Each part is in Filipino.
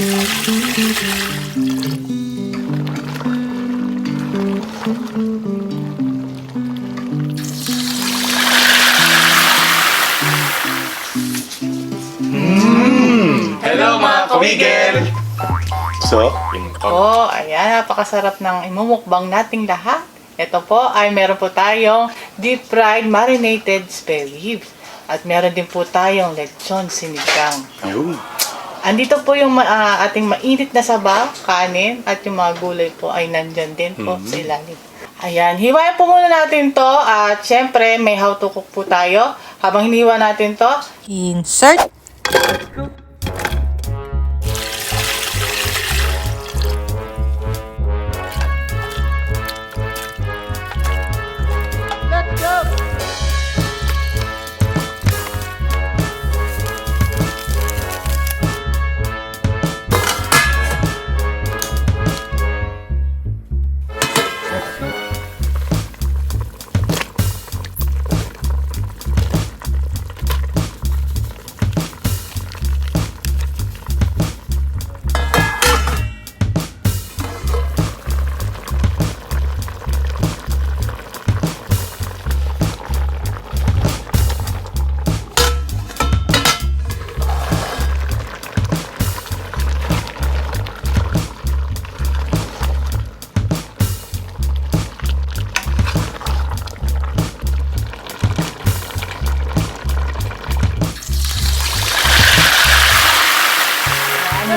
Hello mga kumigel! So, Ayan, napakasarap ng imumukbang nating lahat. Ito po ay meron po tayong deep fried marinated spare ribs. At meron din po tayong lechon sinigang. ayun. Andito po yung ating mainit na sabaw, kanin, at yung mga gulay po ay nandyan din po sa ilalim. Ayan, hiwain po muna natin to at syempre may how to cook po tayo. Habang hiniwa natin to, Insert.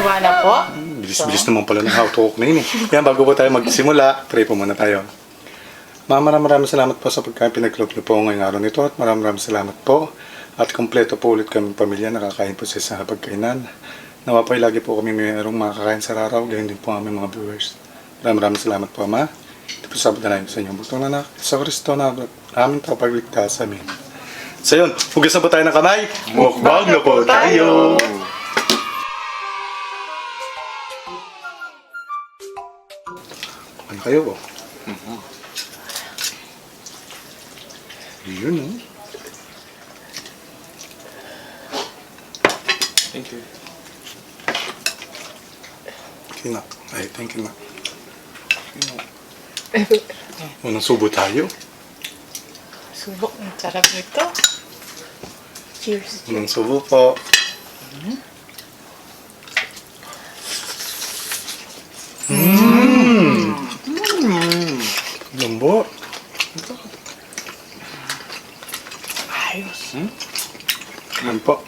hiwa na po. Bilis-bilis naman pala ng how to cook na yun eh. Yan, bago po tayo magsimula, pray po muna tayo. Maraming salamat po sa pagkain pinaglob niyo po ngayong araw nito at maraming salamat po. At kompleto po ulit kami pamilya nakakain po sa isang pagkainan. Nawa po ay lagi po kami mayroong makakain sa araw, gayon din po aming mga viewers. Maraming salamat po, Ama. Ito po sabot na namin sa inyong butong anak. Sa Kristo na aming kapagligtas. Amen. So yun, hugasan po tayo ng kamay. Mukbang na po tayo! Ano kayo, oh? Yun, oh. Thank you. Okay na. Ay, thank you na. Unang subo tayo. Subok, ang sarap nito. Cheers. Unang subo po. Lambot. Ayos. Yan po.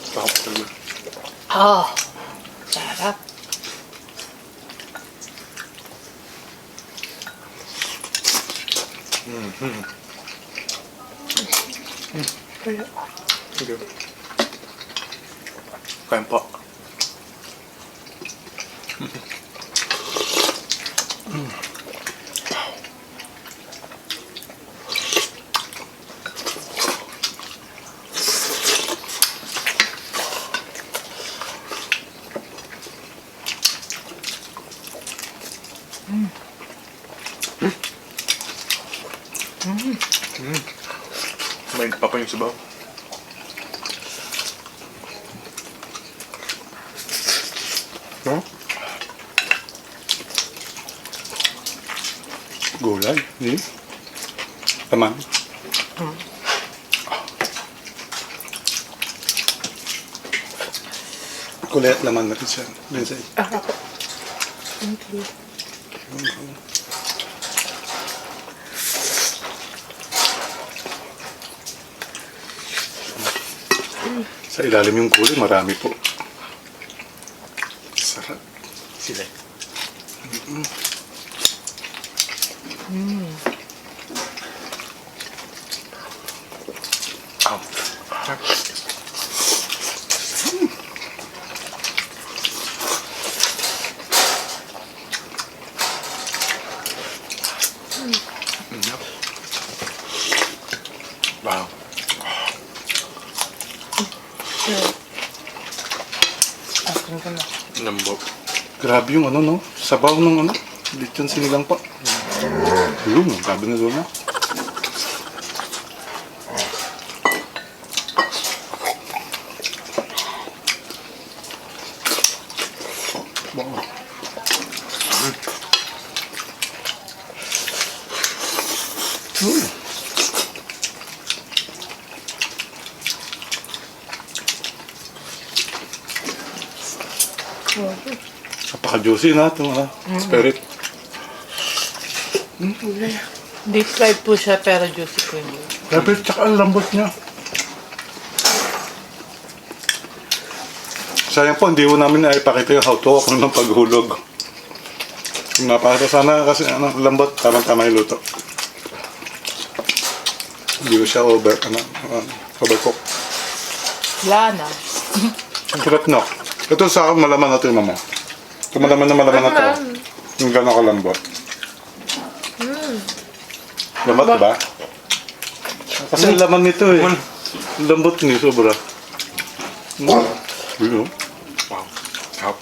Sarap talaga. Oh, sarap. Thank you. Kain po. May pa pa yung sabaw. No? Gulay. Hindi. Taman. Gulay at laman na rin siya. Lindsay. Thank you. Sa ilalim yung gulay, marami po. Sarap. Sila. Wow. Akin ko na. Lambot. Grabe yung ano, no? Sabaw ng ano? Lechon sinigang pa. Yun, grabe na doon, no? Wow. Napaka-juicy na itong spirit. Deep fried po siya pero juicy po yun. Spirit, tsaka ang lambot niya. Sayang po, hindi ko namin naipakita yung how to cook ng paghulog. Napakita sana kasi lambot, tamang-tama yung luto. Hindi ko siya overcook. Wala na. Ang hirap na. Ito sa akin, malaman na ito yung mama. Ito malaman na ito. Yung gano'n kalambot. Lambot ba? Kasi ang laman nito eh. Lambot ni sobra. Yun. Wow. Sarap.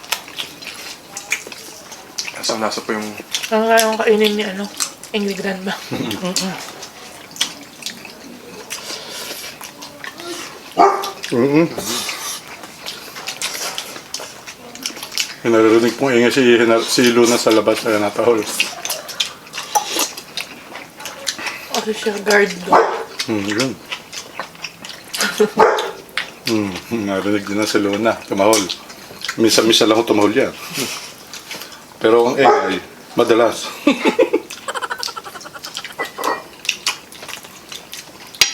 Lasang-lasa pa yung... Ang kayang kainin ni Angry Grandma. Naririnig pong ingay si Luna sa labas na natahol. Kasi siya guard dog. Yun. Narinig din na si Luna, tumahol. Minsan-minsan lang ako tumahol yan. Pero ang ingay, madalas.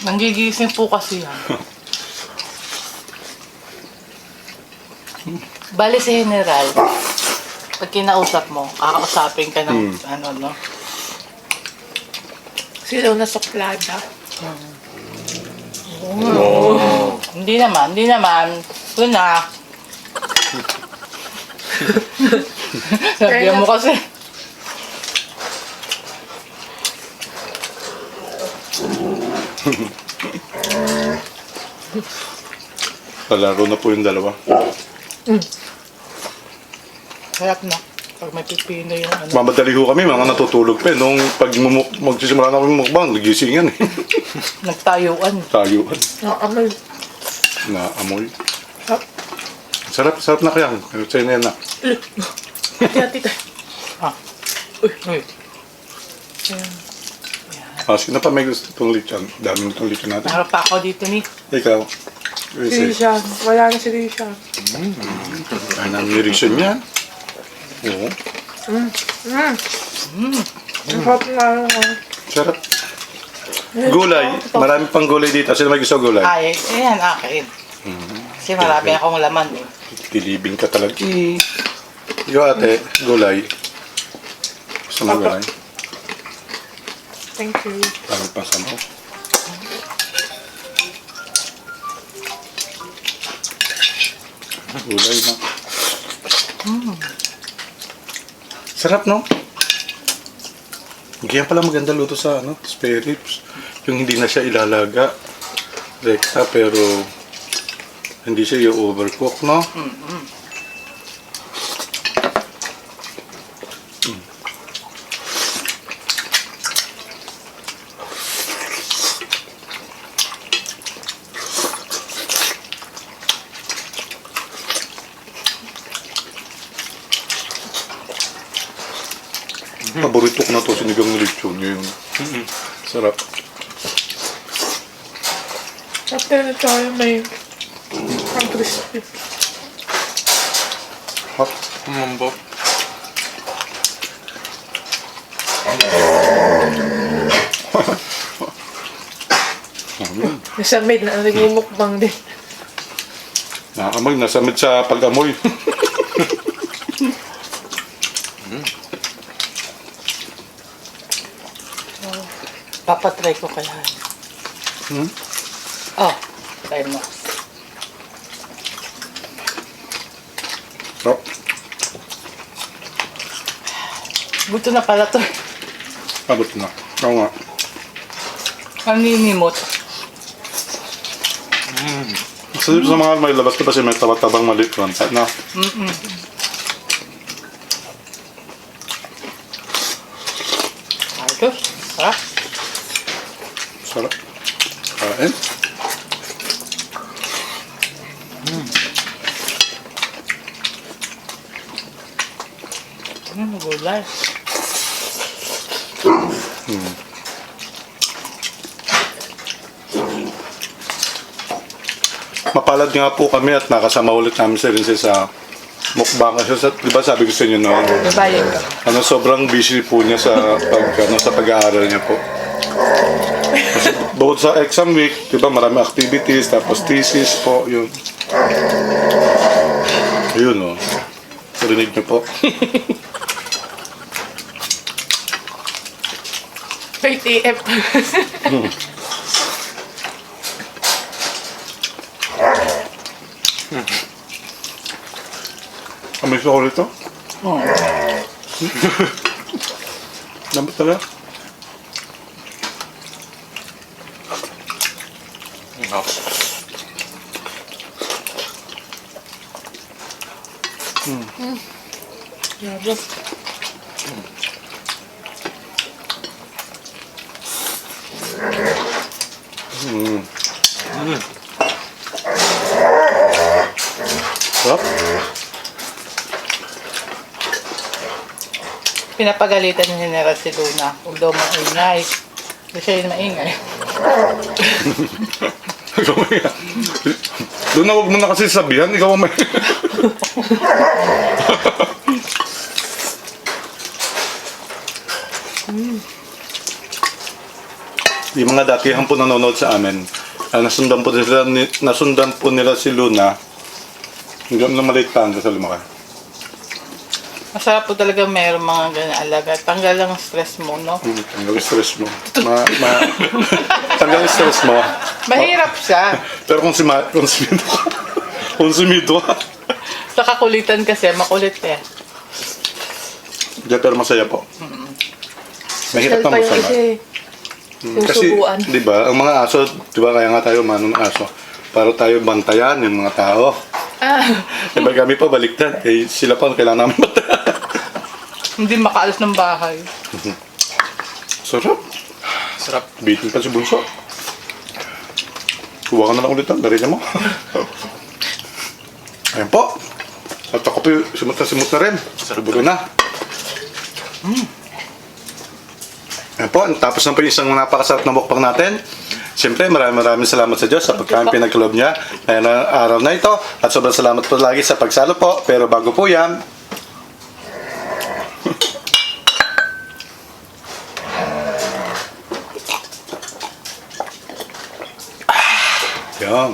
Nangigising po kasi yan. Bali si General, pag kinausap mo, kakausapin ka ng no? Sila na suplada. Hindi naman. Ito na. Sabihan mo kasi. Palaro na po yung dalawa. Sarap na. Pag may pipino yung Mamadali ho kami, mga natutulog pa eh. Nung pag magsisimula na kami mukbang, nagisingan eh. nagtayuan. Tayuan. Nakakamay. Naamoy. Sarap. Sarap na kaya. Sa'yo na yan na. Tita. Ah. Uy. Sino pa may gusto itong lechon? Dami itong lechon natin. Harap pa ako dito ni. Ikaw. Si Risha. Wala na si Risha. Ay, namin reason yan. Oo. Ang hot na. Sarap. Gulay. Marami pang gulay dito. Sino may gusto gulay? Ay, ayan akin. Kasi marami akong laman eh. Tilibing ka talaga. Ikaw ate, gulay. Gusto mo gulay? Thank you. Dami pang sampo. Gulay na. Sarap, no? Kaya pala maganda luto sa spare ribs. Yung hindi na siya ilalaga. Rekta, pero hindi siya yung overcook, no? Paborito ko na to, sinigang na lechon ngayon. Sarap. After na tayo may ang crispy. Hot. Mambok. Nasa maid na nagmumukbang din. Nakakamay, nasamid sa pag-amoy. Papatry ko kaya. Oh, try mo. Sarap. Buto na pala to. Abot na. Oo nga. Ang ninimot. Sa mga may labas ko kasi may taba-tabang maliit ron. Na. Ayos. Sarap. Sarap. Kain. Gulay. Mapalad nga po kami at nakasama ulit namin si Rinse sa mukbang. Kasi di ba sabi ko sa inyo noon, Babayag ka. sobrang busy po niya sa sa pag-aaral niya po. Kasi bukod sa exam week, di ba marami activities, tapos thesis po, yun. Yun, oh. Rinig niyo po. Wait, AF. Amis ako ulit, oh. Dapat talaga. Sarap. Grabe. Sarap. Pinapagalitan ni General si Luna. Huwag daw maingay. Kasi siya yung maingay. Doon na huwag mo na kasi sabihan, ikaw ang may... Yung mga datihan po nanonood sa amin, nasundan po nila si Luna hanggang na maliit pa hanggang sa lumaki. Masarap po talaga mayroong mga ganyan alaga. Tanggal lang ang stress mo, no? Tanggal yung stress mo. Tanggal yung stress mo. Mahirap siya. Pero kung konsumido ka, konsumido ka. Sa kakulitan kasi, makulit eh. Hindi, pero masaya po. Mahirap na Pa yung masaya. isa eh. Yung Kasi, subuan. di ba, ang mga aso, di ba, kaya nga tayo manong aso, para tayo bantayan yung mga tao. Diba kami pa baliktad, eh sila pa ang kailangan namin bantayan. Hindi makaalis ng bahay. Sarap. Sarap. Bitin pa si Bunso. Kuha ka na lang ulit ang darina mo. Ayan po. At ako po simot na rin. Sarap na. Ayan po, tapos na po yung isang napakasarap na mukbang natin. Siyempre, maraming salamat sa Diyos sa pagkain pinagkalob niya ngayon ang araw na ito. At sobrang salamat po lagi sa pagsalo po. Pero bago po yan,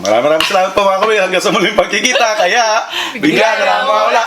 maraming salamat po mga kami hanggang sa muling pagkikita. Kaya, bigla na lang mawala.